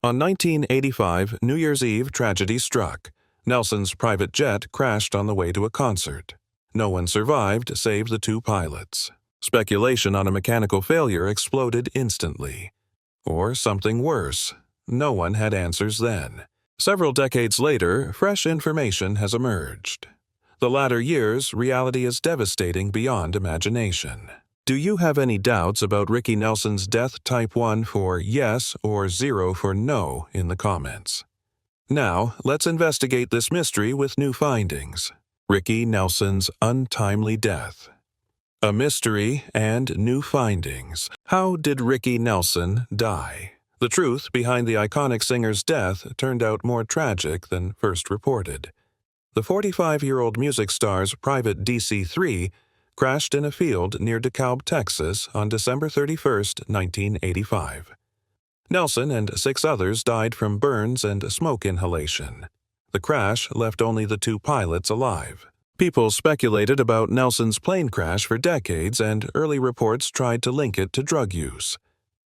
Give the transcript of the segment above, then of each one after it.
On 1985 New Year's Eve tragedy struck. Nelson's private jet crashed on the way to a concert. No one survived save the two pilots. Speculation on a mechanical failure exploded instantly. Or something worse. No one had answers then. Several decades later, fresh information has emerged. The latter years, reality is devastating beyond imagination. Do you have any doubts about Ricky Nelson's death? Type 1 for yes or 0 for no in the comments. Now, let's investigate this mystery with new findings. Ricky Nelson's untimely death. A mystery and new findings. How did Ricky Nelson die? The truth behind the iconic singer's death turned out more tragic than first reported. The 45-year-old music star's private DC-3 crashed in a field near DeKalb, Texas on December 31, 1985. Nelson and 6 others died from burns and smoke inhalation. The crash left only the 2 pilots alive. People speculated about Nelson's plane crash for decades, and early reports tried to link it to drug use.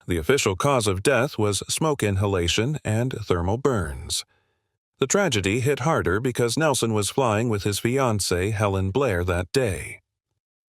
The official cause of death was smoke inhalation and thermal burns. The tragedy hit harder because Nelson was flying with his fiancée Helen Blair that day.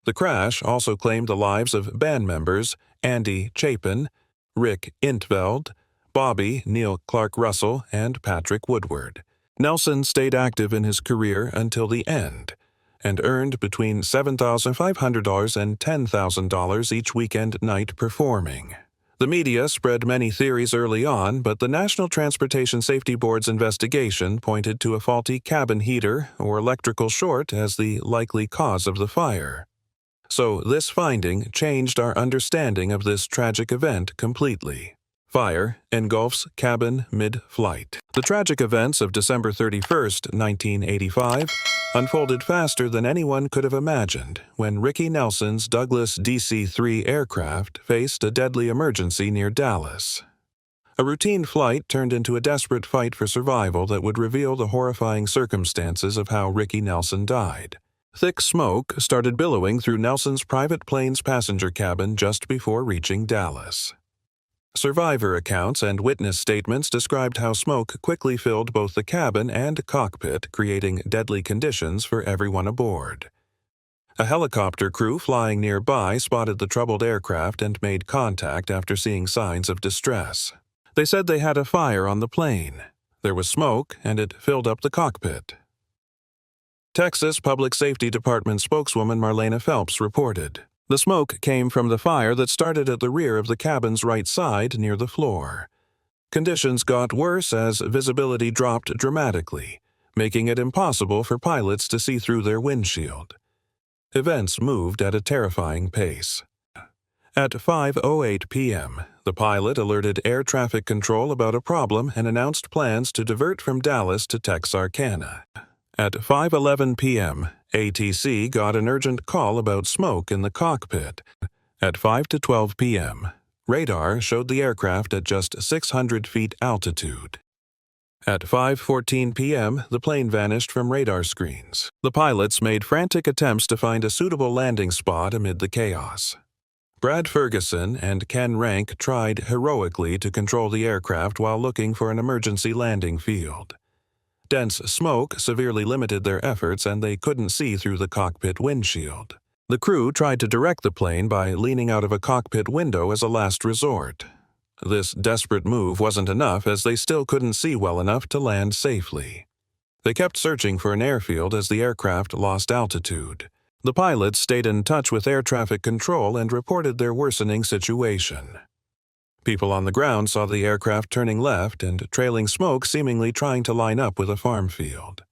The crash also claimed the lives of band members Andy Chapin, Rick Intveld, Bobby Neil Clark Russell, and Patrick Woodward. Nelson stayed active in his career until the end, and earned between $7,500 and $10,000 each weekend night performing. The media spread many theories early on, but the National Transportation Safety Board's investigation pointed to a faulty cabin heater or electrical short as the likely cause of the fire. So this finding changed our understanding of this tragic event completely. Fire engulfs cabin mid-flight. The tragic events of December 31, 1985, unfolded faster than anyone could have imagined when Ricky Nelson's Douglas DC-3 aircraft faced a deadly emergency near Dallas. A routine flight turned into a desperate fight for survival that would reveal the horrifying circumstances of how Ricky Nelson died. Thick smoke started billowing through Nelson's private plane's passenger cabin just before reaching Dallas. Survivor accounts and witness statements described how smoke quickly filled both the cabin and cockpit, creating deadly conditions for everyone aboard. A helicopter crew flying nearby spotted the troubled aircraft and made contact after seeing signs of distress. They said they had a fire on the plane. There was smoke, and it filled up the cockpit. Texas Public Safety Department spokeswoman Marlena Phelps reported, "The smoke came from the fire that started at the rear of the cabin's right side near the floor. Conditions got worse as visibility dropped dramatically, making it impossible for pilots to see through their windshield. Events moved at a terrifying pace. At 5:08 p.m., the pilot alerted air traffic control about a problem and announced plans to divert from Dallas to Texarkana. At 5:11 p.m., ATC got an urgent call about smoke in the cockpit. At 5:12 p.m., radar showed the aircraft at just 600 feet altitude. At 5:14 p.m., the plane vanished from radar screens. The pilots made frantic attempts to find a suitable landing spot amid the chaos. Brad Ferguson and Ken Rank tried heroically to control the aircraft while looking for an emergency landing field. Dense smoke severely limited their efforts, and they couldn't see through the cockpit windshield. The crew tried to direct the plane by leaning out of a cockpit window as a last resort. This desperate move wasn't enough, as they still couldn't see well enough to land safely. They kept searching for an airfield as the aircraft lost altitude. The pilots stayed in touch with air traffic control and reported their worsening situation. People on the ground saw the aircraft turning left and trailing smoke, seemingly trying to line up with a farm field.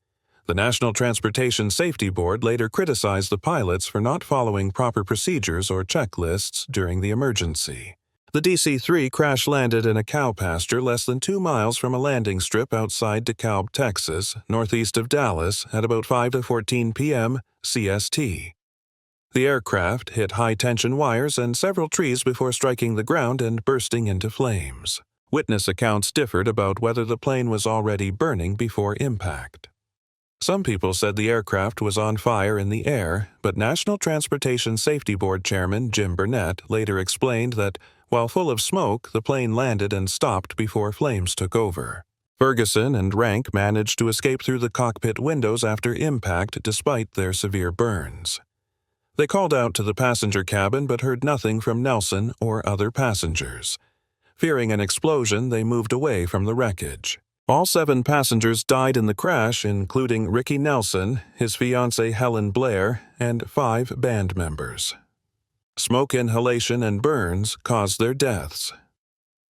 The National Transportation Safety Board later criticized the pilots for not following proper procedures or checklists during the emergency. The DC-3 crash-landed in a cow pasture less than 2 miles from a landing strip outside DeKalb, Texas, northeast of Dallas, at about 5:14 p.m. CST. The aircraft hit high-tension wires and several trees before striking the ground and bursting into flames. Witness accounts differed about whether the plane was already burning before impact. Some people said the aircraft was on fire in the air, but National Transportation Safety Board Chairman Jim Burnett later explained that While full of smoke, the plane landed and stopped before flames took over. Ferguson and Rank managed to escape through the cockpit windows after impact despite their severe burns. They called out to the passenger cabin but heard nothing from Nelson or other passengers. Fearing an explosion, they moved away from the wreckage. All 7 passengers died in the crash, including Ricky Nelson, his fiancée Helen Blair, and 5 band members. Smoke inhalation and burns caused their deaths.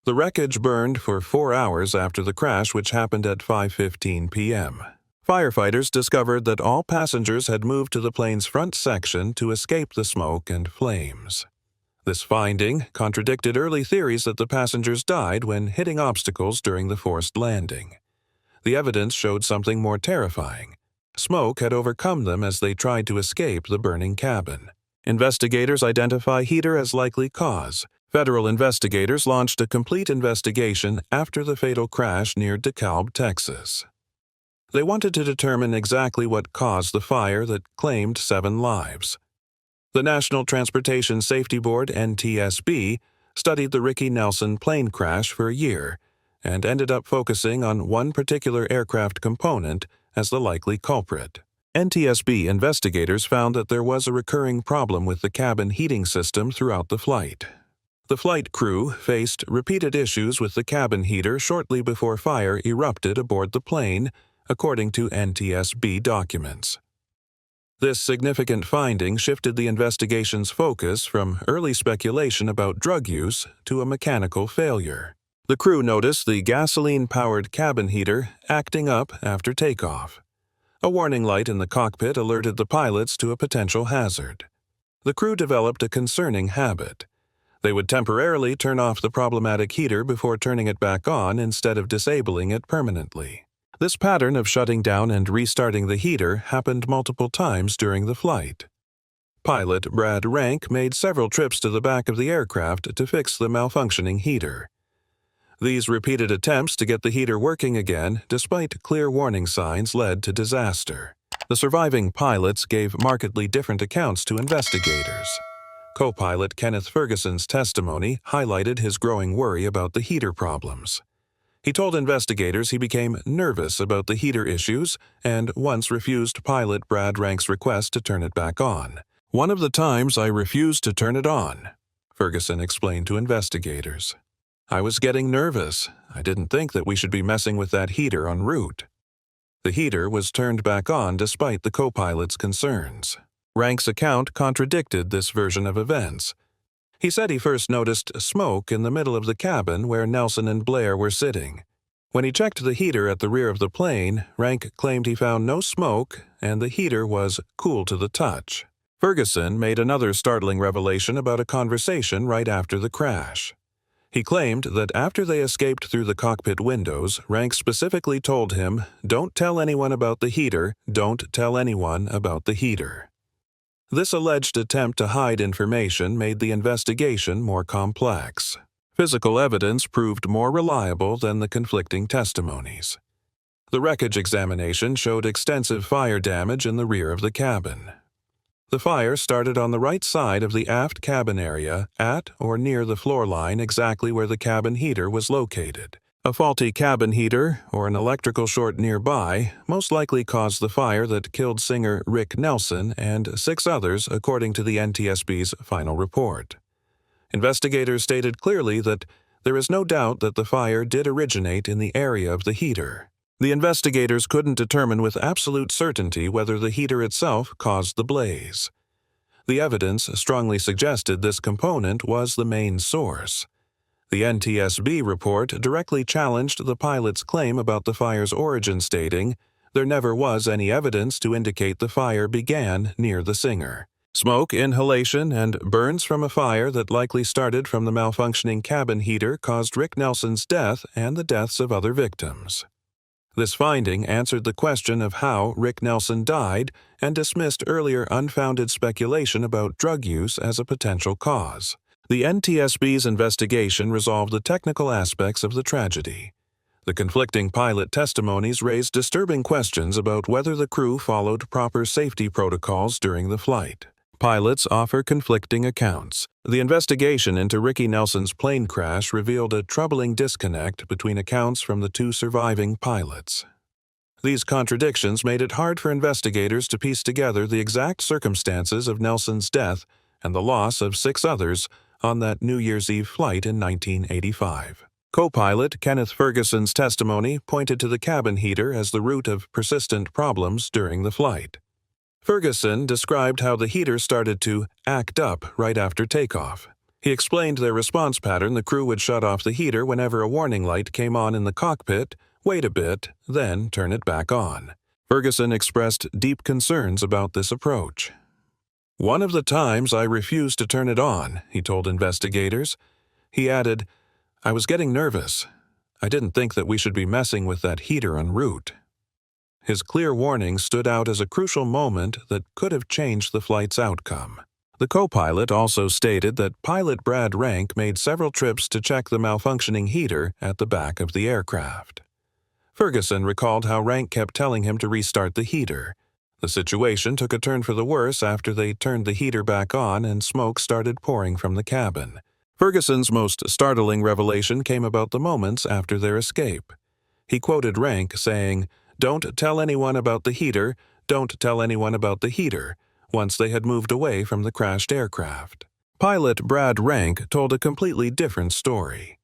The wreckage burned for 4 hours after the crash, which happened at 5:15 p.m. Firefighters discovered that all passengers had moved to the plane's front section to escape the smoke and flames. This finding contradicted early theories that the passengers died when hitting obstacles during the forced landing. The evidence showed something more terrifying. Smoke had overcome them as they tried to escape the burning cabin. Investigators identify heater as likely cause. Federal investigators launched a complete investigation after the fatal crash near DeKalb, Texas. They wanted to determine exactly what caused the fire that claimed 7 lives. The National Transportation Safety Board, NTSB, studied the Ricky Nelson plane crash for a year and ended up focusing on one particular aircraft component as the likely culprit. NTSB investigators found that there was a recurring problem with the cabin heating system throughout the flight. The flight crew faced repeated issues with the cabin heater shortly before fire erupted aboard the plane, according to NTSB documents. This significant finding shifted the investigation's focus from early speculation about drug use to a mechanical failure. The crew noticed the gasoline-powered cabin heater acting up after takeoff. A warning light in the cockpit alerted the pilots to a potential hazard. The crew developed a concerning habit. They would temporarily turn off the problematic heater before turning it back on instead of disabling it permanently. This pattern of shutting down and restarting the heater happened multiple times during the flight. Pilot Brad Rank made several trips to the back of the aircraft to fix the malfunctioning heater. These repeated attempts to get the heater working again, despite clear warning signs, led to disaster. The surviving pilots gave markedly different accounts to investigators. Co-pilot Kenneth Ferguson's testimony highlighted his growing worry about the heater problems. He told investigators he became nervous about the heater issues and once refused pilot Brad Rank's request to turn it back on. "One of the times I refused to turn it on," Ferguson explained to investigators. "I was getting nervous. I didn't think that we should be messing with that heater en route." The heater was turned back on despite the co-pilot's concerns. Rank's account contradicted this version of events. He said he first noticed smoke in the middle of the cabin where Nelson and Blair were sitting. When he checked the heater at the rear of the plane, Rank claimed he found no smoke and the heater was cool to the touch. Ferguson made another startling revelation about a conversation right after the crash. He claimed that after they escaped through the cockpit windows, Rank specifically told him, "Don't tell anyone about the heater, don't tell anyone about the heater." This alleged attempt to hide information made the investigation more complex. Physical evidence proved more reliable than the conflicting testimonies. The wreckage examination showed extensive fire damage in the rear of the cabin. The fire started on the right side of the aft cabin area, at or near the floor line exactly where the cabin heater was located. A faulty cabin heater or an electrical short nearby most likely caused the fire that killed singer Rick Nelson and 6 others, according to the NTSB's final report. Investigators stated clearly that there is no doubt that the fire did originate in the area of the heater. The investigators couldn't determine with absolute certainty whether the heater itself caused the blaze. The evidence strongly suggested this component was the main source. The NTSB report directly challenged the pilot's claim about the fire's origin, stating, "There never was any evidence to indicate the fire began near the singer." Smoke inhalation and burns from a fire that likely started from the malfunctioning cabin heater caused Rick Nelson's death and the deaths of other victims. This finding answered the question of how Rick Nelson died and dismissed earlier unfounded speculation about drug use as a potential cause. The NTSB's investigation resolved the technical aspects of the tragedy. The conflicting pilot testimonies raised disturbing questions about whether the crew followed proper safety protocols during the flight. Pilots offer conflicting accounts. The investigation into Ricky Nelson's plane crash revealed a troubling disconnect between accounts from the two surviving pilots. These contradictions made it hard for investigators to piece together the exact circumstances of Nelson's death and the loss of 6 others on that New Year's Eve flight in 1985. Co-pilot Kenneth Ferguson's testimony pointed to the cabin heater as the root of persistent problems during the flight. Ferguson described how the heater started to act up right after takeoff. He explained their response pattern: the crew would shut off the heater whenever a warning light came on in the cockpit, wait a bit, then turn it back on. Ferguson expressed deep concerns about this approach. "One of the times I refused to turn it on," he told investigators. He added, "I was getting nervous. I didn't think that we should be messing with that heater en route." His clear warning stood out as a crucial moment that could have changed the flight's outcome. The co-pilot also stated that pilot Brad Rank made several trips to check the malfunctioning heater at the back of the aircraft. Ferguson recalled how Rank kept telling him to restart the heater. The situation took a turn for the worse after they turned the heater back on and smoke started pouring from the cabin. Ferguson's most startling revelation came about the moments after their escape. He quoted Rank saying, "Don't tell anyone about the heater, don't tell anyone about the heater," once they had moved away from the crashed aircraft. Pilot Brad Rank told a completely different story.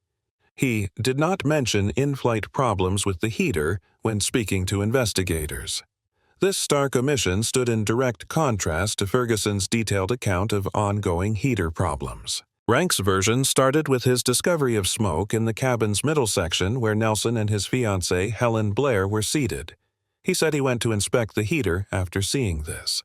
He did not mention in-flight problems with the heater when speaking to investigators. This stark omission stood in direct contrast to Ferguson's detailed account of ongoing heater problems. Rank's version started with his discovery of smoke in the cabin's middle section where Nelson and his fiancée Helen Blair were seated. He said he went to inspect the heater after seeing this.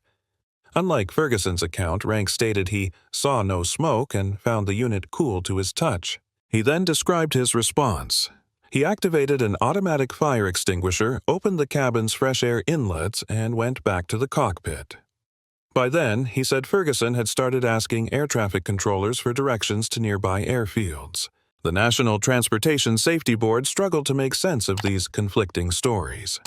Unlike Ferguson's account, Rank stated he saw no smoke and found the unit cool to his touch. He then described his response. He activated an automatic fire extinguisher, opened the cabin's fresh air inlets, and went back to the cockpit. By then, he said Ferguson had started asking air traffic controllers for directions to nearby airfields. The National Transportation Safety Board struggled to make sense of these conflicting stories.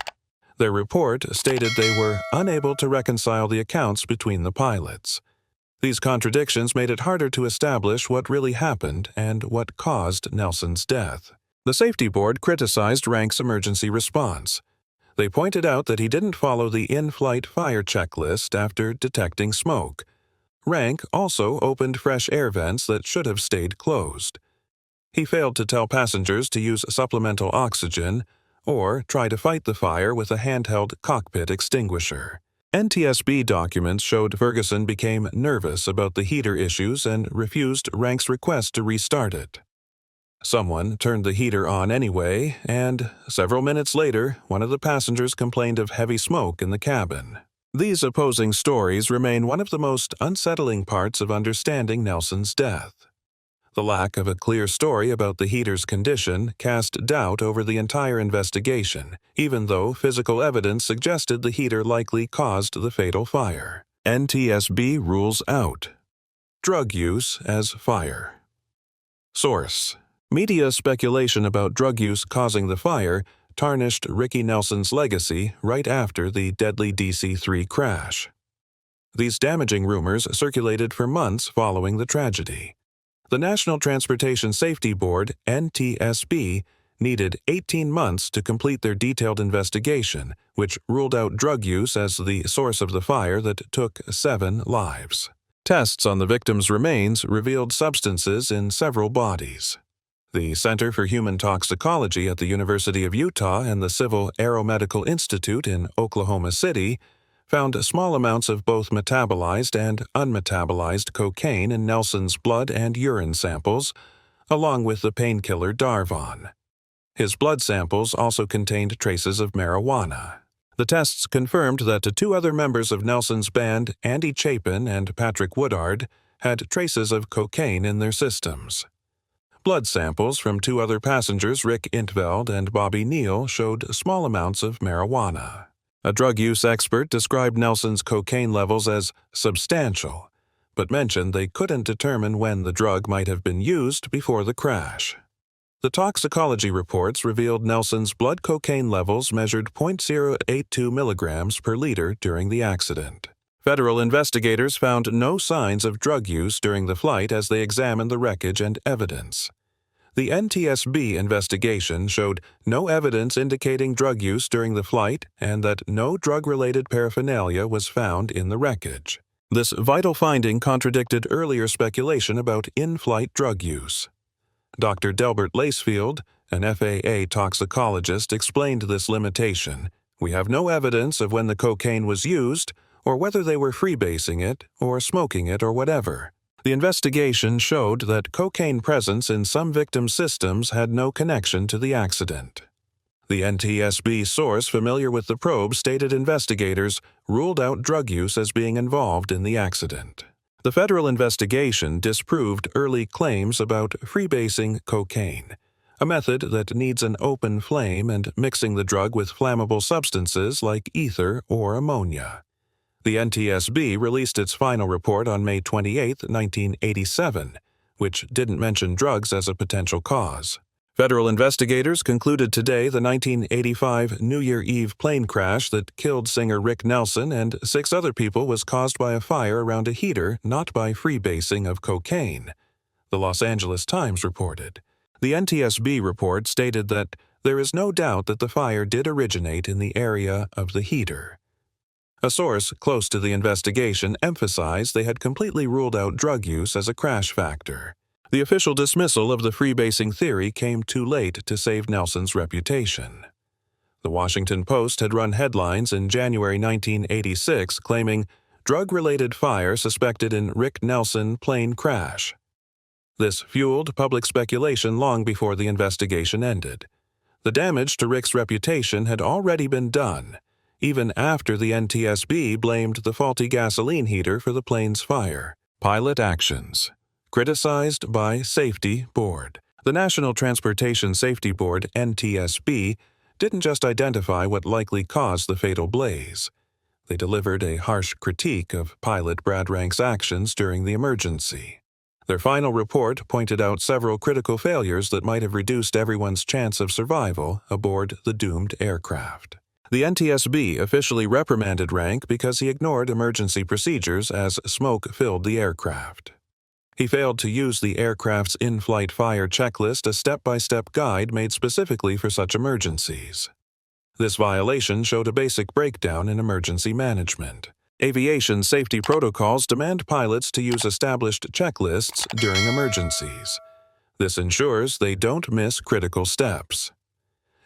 Their report stated they were unable to reconcile the accounts between the pilots. These contradictions made it harder to establish what really happened and what caused Nelson's death. The Safety Board criticized Rank's emergency response. They pointed out that he didn't follow the in-flight fire checklist after detecting smoke. Rank also opened fresh air vents that should have stayed closed. He failed to tell passengers to use supplemental oxygen or try to fight the fire with a handheld cockpit extinguisher. NTSB documents showed Ferguson became nervous about the heater issues and refused Rank's request to restart it. Someone turned the heater on anyway, and several minutes later, one of the passengers complained of heavy smoke in the cabin. These opposing stories remain one of the most unsettling parts of understanding Nelson's death. The lack of a clear story about the heater's condition cast doubt over the entire investigation, even though physical evidence suggested the heater likely caused the fatal fire. NTSB rules out drug use as fire. Source: media speculation about drug use causing the fire tarnished Ricky Nelson's legacy right after the deadly DC-3 crash. These damaging rumors circulated for months following the tragedy. The National Transportation Safety Board, NTSB, needed 18 months to complete their detailed investigation, which ruled out drug use as the source of the fire that took 7 lives. Tests on the victims' remains revealed substances in several bodies. The Center for Human Toxicology at the University of Utah and the Civil Aeromedical Institute in Oklahoma City found small amounts of both metabolized and unmetabolized cocaine in Nelson's blood and urine samples, along with the painkiller Darvon. His blood samples also contained traces of marijuana. The tests confirmed that 2 other members of Nelson's band, Andy Chapin and Patrick Woodard, had traces of cocaine in their systems. Blood samples from 2 other passengers, Rick Intveld and Bobby Neal, showed small amounts of marijuana. A drug use expert described Nelson's cocaine levels as substantial, but mentioned they couldn't determine when the drug might have been used before the crash. The toxicology reports revealed Nelson's blood cocaine levels measured 0.082 milligrams per liter during the accident. Federal investigators found no signs of drug use during the flight as they examined the wreckage and evidence. The NTSB investigation showed no evidence indicating drug use during the flight and that no drug-related paraphernalia was found in the wreckage. This vital finding contradicted earlier speculation about in-flight drug use. Dr. Delbert Lacefield, an FAA toxicologist, explained this limitation. "We have no evidence of when the cocaine was used, or whether they were freebasing it, or smoking it, or whatever." The investigation showed that cocaine presence in some victim systems had no connection to the accident. The NTSB source familiar with the probe stated investigators ruled out drug use as being involved in the accident. The federal investigation disproved early claims about freebasing cocaine, a method that needs an open flame and mixing the drug with flammable substances like ether or ammonia. The NTSB released its final report on May 28, 1987, which didn't mention drugs as a potential cause. Federal investigators concluded today the 1985 New Year Eve plane crash that killed singer Rick Nelson and 6 other people was caused by a fire around a heater, not by freebasing of cocaine, the Los Angeles Times reported. The NTSB report stated that there is no doubt that the fire did originate in the area of the heater. A source close to the investigation emphasized they had completely ruled out drug use as a crash factor. The official dismissal of the freebasing theory came too late to save Nelson's reputation. The Washington Post had run headlines in January 1986 claiming drug-related fire suspected in Rick Nelson plane crash. This fueled public speculation long before the investigation ended. The damage to Rick's reputation had already been done, even after the NTSB blamed the faulty gasoline heater for the plane's fire. Pilot actions. Criticized by Safety Board. The National Transportation Safety Board, NTSB, didn't just identify what likely caused the fatal blaze. They delivered a harsh critique of pilot Brad Rank's actions during the emergency. Their final report pointed out several critical failures that might have reduced everyone's chance of survival aboard the doomed aircraft. The NTSB officially reprimanded Rank because he ignored emergency procedures as smoke filled the aircraft. He failed to use the aircraft's in-flight fire checklist, a step-by-step guide made specifically for such emergencies. This violation showed a basic breakdown in emergency management. Aviation safety protocols demand pilots to use established checklists during emergencies. This ensures they don't miss critical steps.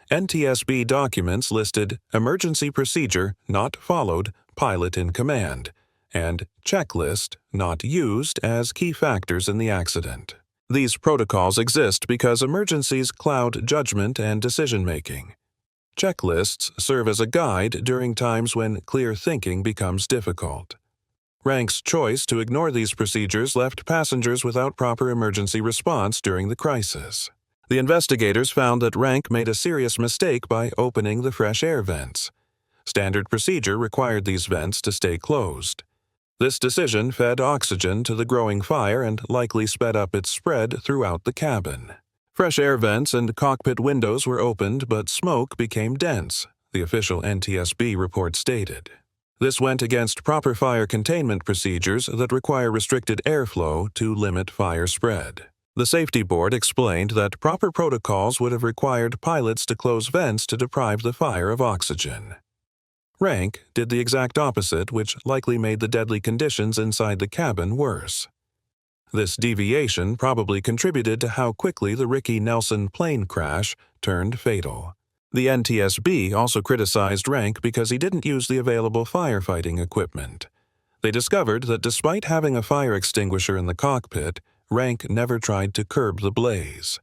NTSB documents listed emergency procedure not followed, pilot in command, and checklist not used as key factors in the accident. These protocols exist because emergencies cloud judgment and decision-making. Checklists serve as a guide during times when clear thinking becomes difficult. Rank's choice to ignore these procedures left passengers without proper emergency response during the crisis. The investigators found that Rank made a serious mistake by opening the fresh air vents. Standard procedure required these vents to stay closed. This decision fed oxygen to the growing fire and likely sped up its spread throughout the cabin. Fresh air vents and cockpit windows were opened, but smoke became dense, the official NTSB report stated. This went against proper fire containment procedures that require restricted airflow to limit fire spread. The Safety Board explained that proper protocols would have required pilots to close vents to deprive the fire of oxygen. Rank did the exact opposite, which likely made the deadly conditions inside the cabin worse. This deviation probably contributed to how quickly the Ricky Nelson plane crash turned fatal. The NTSB also criticized Rank because he didn't use the available firefighting equipment. They discovered that despite having a fire extinguisher in the cockpit, Rank never tried to curb the blaze.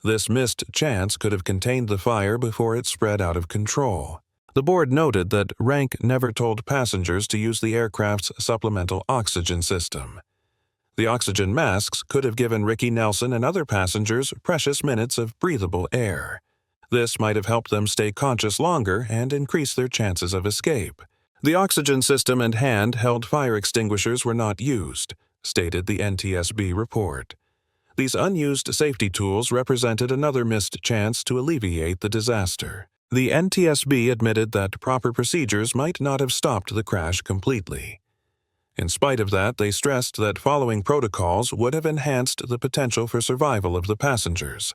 This missed chance could have contained the fire before it spread out of control. The board noted that Rank never told passengers to use the aircraft's supplemental oxygen system. The oxygen masks could have given Ricky Nelson and other passengers precious minutes of breathable air. This might have helped them stay conscious longer and increase their chances of escape. The oxygen system and handheld fire extinguishers were not used, stated the NTSB report. These unused safety tools represented another missed chance to alleviate the disaster. The NTSB admitted that proper procedures might not have stopped the crash completely. In spite of that, they stressed that following protocols would have enhanced the potential for survival of the passengers.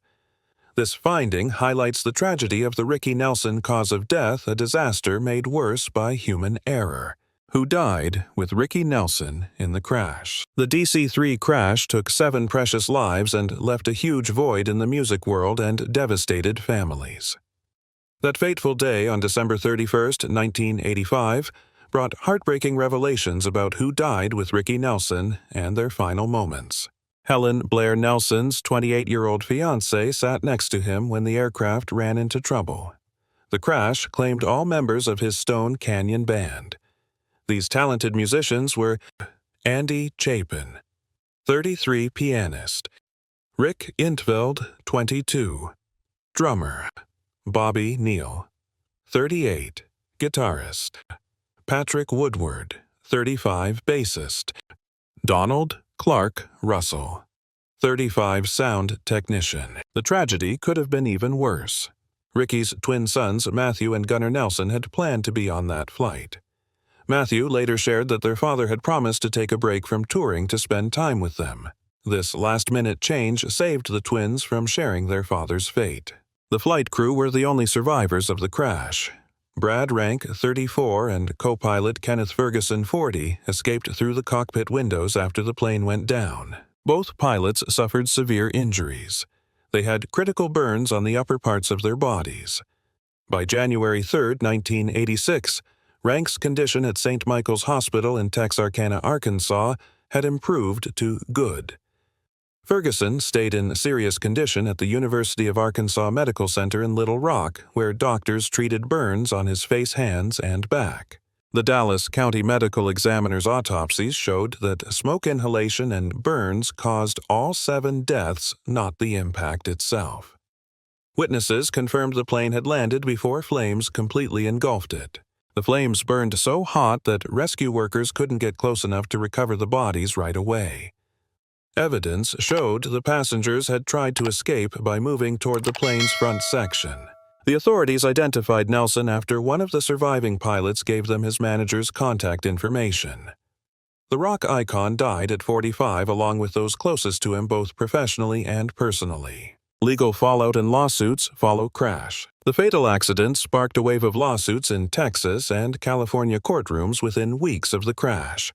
This finding highlights the tragedy of the Ricky Nelson cause of death, a disaster made worse by human error. Who died with Ricky Nelson in the crash? The DC-3 crash took 7 precious lives and left a huge void in the music world and devastated families. That fateful day on December 31, 1985, brought heartbreaking revelations about who died with Ricky Nelson and their final moments. Helen Blair Nelson's 28-year-old fiancé sat next to him when the aircraft ran into trouble. The crash claimed all members of his Stone Canyon band. These talented musicians were Andy Chapin, 33, pianist; Rick Intveld, 22, drummer; Bobby Neal, 38, guitarist; Patrick Woodward, 35, bassist; Donald Clark Russell, 35, sound technician. The tragedy could have been even worse. Ricky's twin sons, Matthew and Gunnar Nelson, had planned to be on that flight. Matthew later shared that their father had promised to take a break from touring to spend time with them. This last-minute change saved the twins from sharing their father's fate. The flight crew were the only survivors of the crash. Brad Rank, 34, and co-pilot Kenneth Ferguson, 40, escaped through the cockpit windows after the plane went down. Both pilots suffered severe injuries. They had critical burns on the upper parts of their bodies. By January 3, 1986, Rank's condition at St. Michael's Hospital in Texarkana, Arkansas, had improved to good. Ferguson stayed in serious condition at the University of Arkansas Medical Center in Little Rock, where doctors treated burns on his face, hands, and back. The Dallas County Medical Examiner's autopsies showed that smoke inhalation and burns caused all 7 deaths, not the impact itself. Witnesses confirmed the plane had landed before flames completely engulfed it. The flames burned so hot that rescue workers couldn't get close enough to recover the bodies right away. Evidence showed the passengers had tried to escape by moving toward the plane's front section. The authorities identified Nelson after one of the surviving pilots gave them his manager's contact information. The rock icon died at 45 along with those closest to him both professionally and personally. Legal fallout and lawsuits follow crash. The fatal accident sparked a wave of lawsuits in Texas and California courtrooms within weeks of the crash.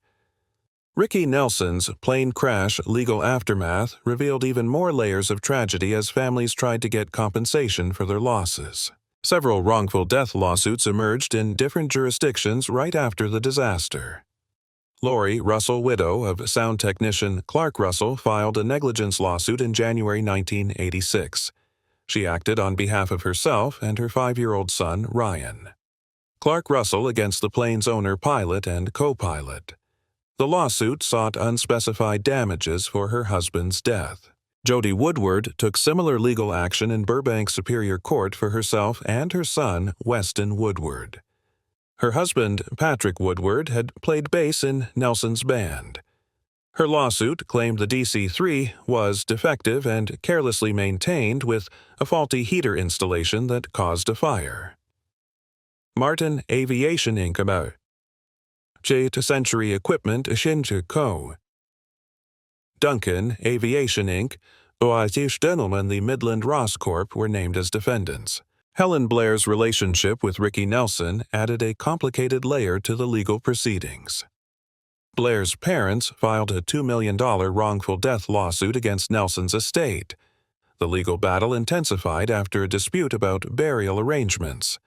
Ricky Nelson's plane crash legal aftermath revealed even more layers of tragedy as families tried to get compensation for their losses. Several wrongful death lawsuits emerged in different jurisdictions right after the disaster. Lori Russell, widow of sound technician Clark Russell, filed a negligence lawsuit in January 1986. She acted on behalf of herself and her 5-year-old son, Ryan. Clark Russell against the plane's owner, pilot, and co-pilot. The lawsuit sought unspecified damages for her husband's death. Jody Woodward took similar legal action in Burbank Superior Court for herself and her son, Weston Woodward. Her husband, Patrick Woodward, had played bass in Nelson's band. Her lawsuit claimed the DC-3 was defective and carelessly maintained with a faulty heater installation that caused a fire. Martin Aviation Inc. about Century Equipment Shinju Co. Duncan Aviation Inc. Oasis Denelman the Midland Ross Corp. Were named as defendants. Helen Blair's relationship with Ricky Nelson added a complicated layer to the legal proceedings. Blair's parents filed a $2 million wrongful death lawsuit against Nelson's estate. The legal battle intensified after a dispute about burial arrangements.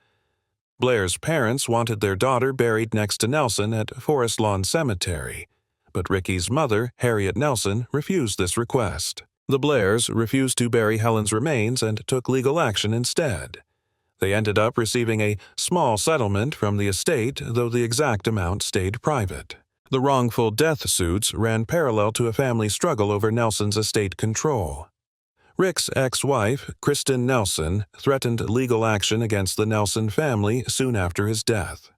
Blair's parents wanted their daughter buried next to Nelson at Forest Lawn Cemetery, but Ricky's mother, Harriet Nelson, refused this request. The Blairs refused to bury Helen's remains and took legal action instead. They ended up receiving a small settlement from the estate, though the exact amount stayed private. The wrongful death suits ran parallel to a family struggle over Nelson's estate control. Rick's ex-wife, Kristen Nelson, threatened legal action against the Nelson family soon after his death.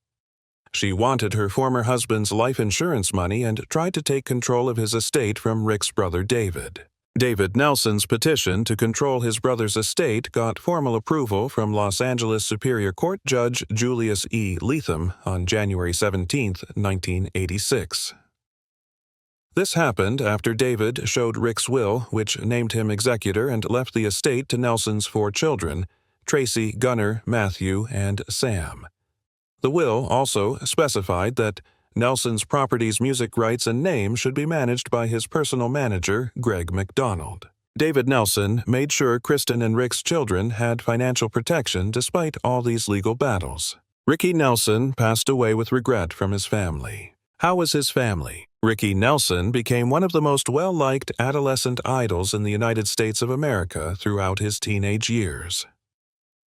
She wanted her former husband's life insurance money and tried to take control of his estate from Rick's brother David. David Nelson's petition to control his brother's estate got formal approval from Los Angeles Superior Court Judge Julius E. Leatham on January 17, 1986. This happened after David showed Rick's will, which named him executor and left the estate to Nelson's 4 children, Tracy, Gunnar, Matthew, and Sam. The will also specified that Nelson's property's music rights and name should be managed by his personal manager, Greg McDonald. David Nelson made sure Kristen and Rick's children had financial protection despite all these legal battles. Ricky Nelson passed away with regret from his family. How was his family? Ricky Nelson became one of the most well-liked adolescent idols in the United States of America throughout his teenage years.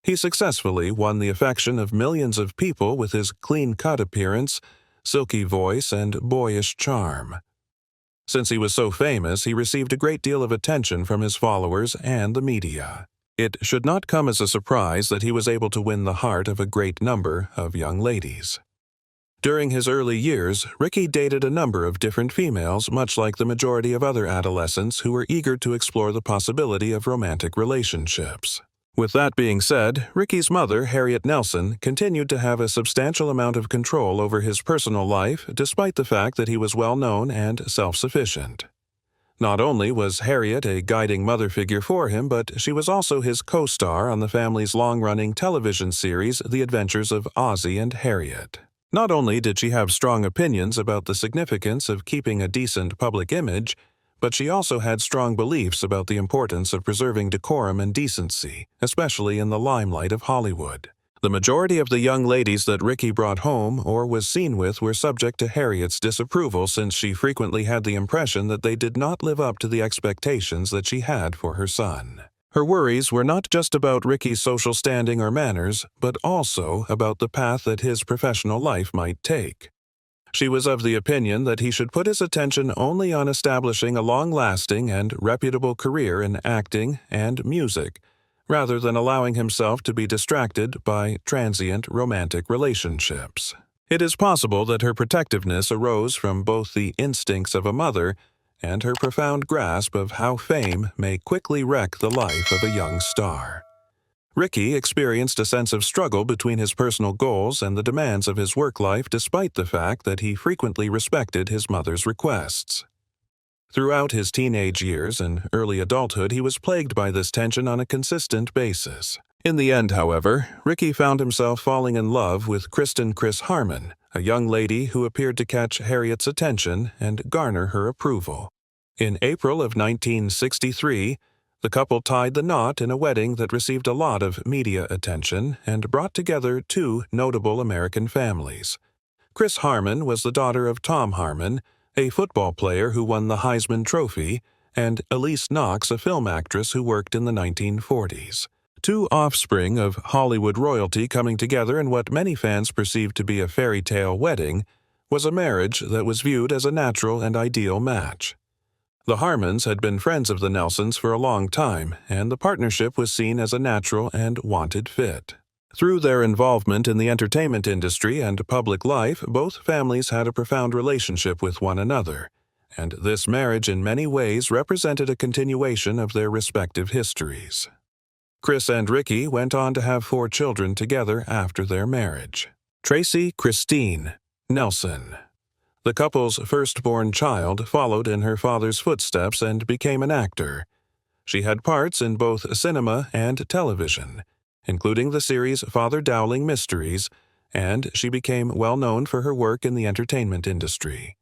He successfully won the affection of millions of people with his clean-cut appearance, silky voice, and boyish charm. Since he was so famous, he received a great deal of attention from his followers and the media. It should not come as a surprise that he was able to win the heart of a great number of young ladies. During his early years, Ricky dated a number of different females, much like the majority of other adolescents who were eager to explore the possibility of romantic relationships. With that being said, Ricky's mother, Harriet Nelson, continued to have a substantial amount of control over his personal life despite the fact that he was well-known and self-sufficient. Not only was Harriet a guiding mother figure for him, but she was also his co-star on the family's long-running television series, The Adventures of Ozzie and Harriet. Not only did she have strong opinions about the significance of keeping a decent public image, but she also had strong beliefs about the importance of preserving decorum and decency, especially in the limelight of Hollywood. The majority of the young ladies that Ricky brought home or was seen with were subject to Harriet's disapproval, since she frequently had the impression that they did not live up to the expectations that she had for her son. Her worries were not just about Ricky's social standing or manners, but also about the path that his professional life might take. She was of the opinion that he should put his attention only on establishing a long-lasting and reputable career in acting and music, rather than allowing himself to be distracted by transient romantic relationships. It is possible that her protectiveness arose from both the instincts of a mother and her profound grasp of how fame may quickly wreck the life of a young star. Ricky experienced a sense of struggle between his personal goals and the demands of his work life, despite the fact that he frequently respected his mother's requests. Throughout his teenage years and early adulthood, he was plagued by this tension on a consistent basis. In the end, however, Ricky found himself falling in love with Kristen "Chris" Harmon, a young lady who appeared to catch Harriet's attention and garner her approval. In April of 1963, the couple tied the knot in a wedding that received a lot of media attention and brought together 2 notable American families. Chris Harmon was the daughter of Tom Harmon, a football player who won the Heisman Trophy, and Elise Knox, a film actress who worked in the 1940s. 2 offspring of Hollywood royalty coming together in what many fans perceived to be a fairy tale wedding was a marriage that was viewed as a natural and ideal match. The Harmons had been friends of the Nelsons for a long time, and the partnership was seen as a natural and wanted fit. Through their involvement in the entertainment industry and public life, both families had a profound relationship with one another, and this marriage in many ways represented a continuation of their respective histories. Chris and Ricky went on to have 4 children together after their marriage. Tracy Christine Nelson. The couple's firstborn child followed in her father's footsteps and became an actor. She had parts in both cinema and television, including the series Father Dowling Mysteries, and she became well known for her work in the entertainment industry.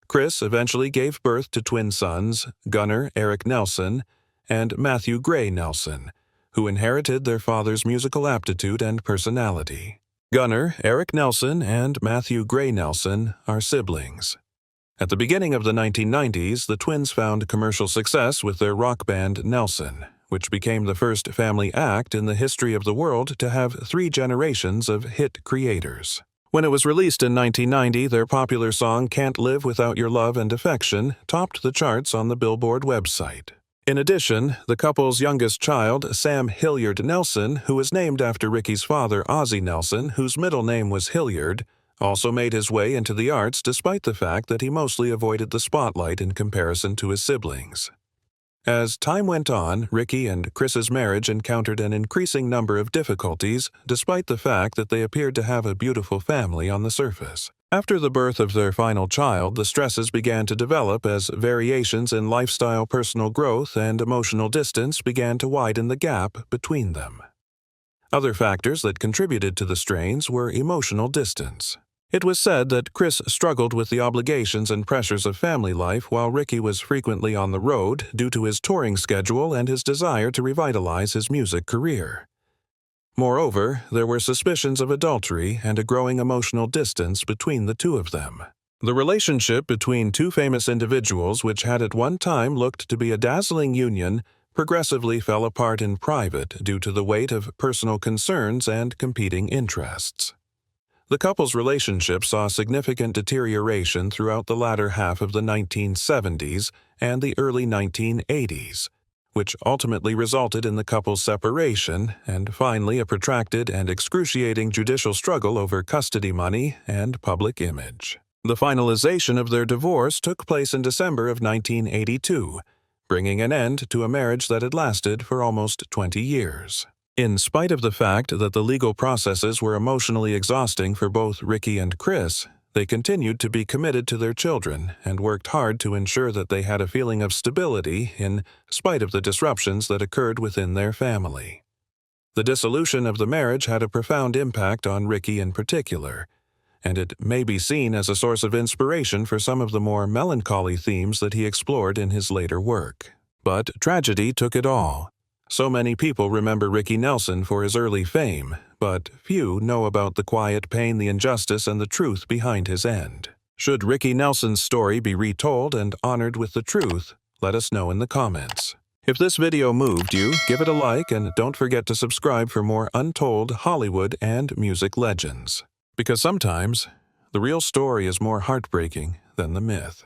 Chris eventually gave birth to twin sons, Gunnar Eric Nelson and Matthew Gray Nelson, who inherited their father's musical aptitude and personality. Gunnar Eric Nelson and Matthew Gray Nelson are siblings. At the beginning of the 1990s, the twins found commercial success with their rock band Nelson, which became the first family act in the history of the world to have 3 generations of hit creators. When it was released in 1990, their popular song Can't Live Without Your Love and Affection topped the charts on the Billboard website. In addition, the couple's youngest child, Sam Hilliard Nelson, who was named after Ricky's father, Ozzie Nelson, whose middle name was Hilliard, also made his way into the arts despite the fact that he mostly avoided the spotlight in comparison to his siblings. As time went on, Ricky and Chris's marriage encountered an increasing number of difficulties, despite the fact that they appeared to have a beautiful family on the surface. After the birth of their final child, the stresses began to develop as variations in lifestyle, personal growth, and emotional distance began to widen the gap between them. Other factors that contributed to the strains were emotional distance. It was said that Chris struggled with the obligations and pressures of family life while Ricky was frequently on the road due to his touring schedule and his desire to revitalize his music career. Moreover, there were suspicions of adultery and a growing emotional distance between the two of them. The relationship between two famous individuals, which had at one time looked to be a dazzling union, progressively fell apart in private due to the weight of personal concerns and competing interests. The couple's relationship saw significant deterioration throughout the latter half of the 1970s and the early 1980s, which ultimately resulted in the couple's separation and finally a protracted and excruciating judicial struggle over custody money and public image. The finalization of their divorce took place in December of 1982, bringing an end to a marriage that had lasted for almost 20 years. In spite of the fact that the legal processes were emotionally exhausting for both Ricky and Chris, they continued to be committed to their children and worked hard to ensure that they had a feeling of stability in spite of the disruptions that occurred within their family. The dissolution of the marriage had a profound impact on Ricky in particular, and it may be seen as a source of inspiration for some of the more melancholy themes that he explored in his later work. But tragedy took it all. So many people remember Ricky Nelson for his early fame, but few know about the quiet pain, the injustice, and the truth behind his end. Should Ricky Nelson's story be retold and honored with the truth? Let us know in the comments. If this video moved you, give it a like and don't forget to subscribe for more untold Hollywood and music legends. Because sometimes, the real story is more heartbreaking than the myth.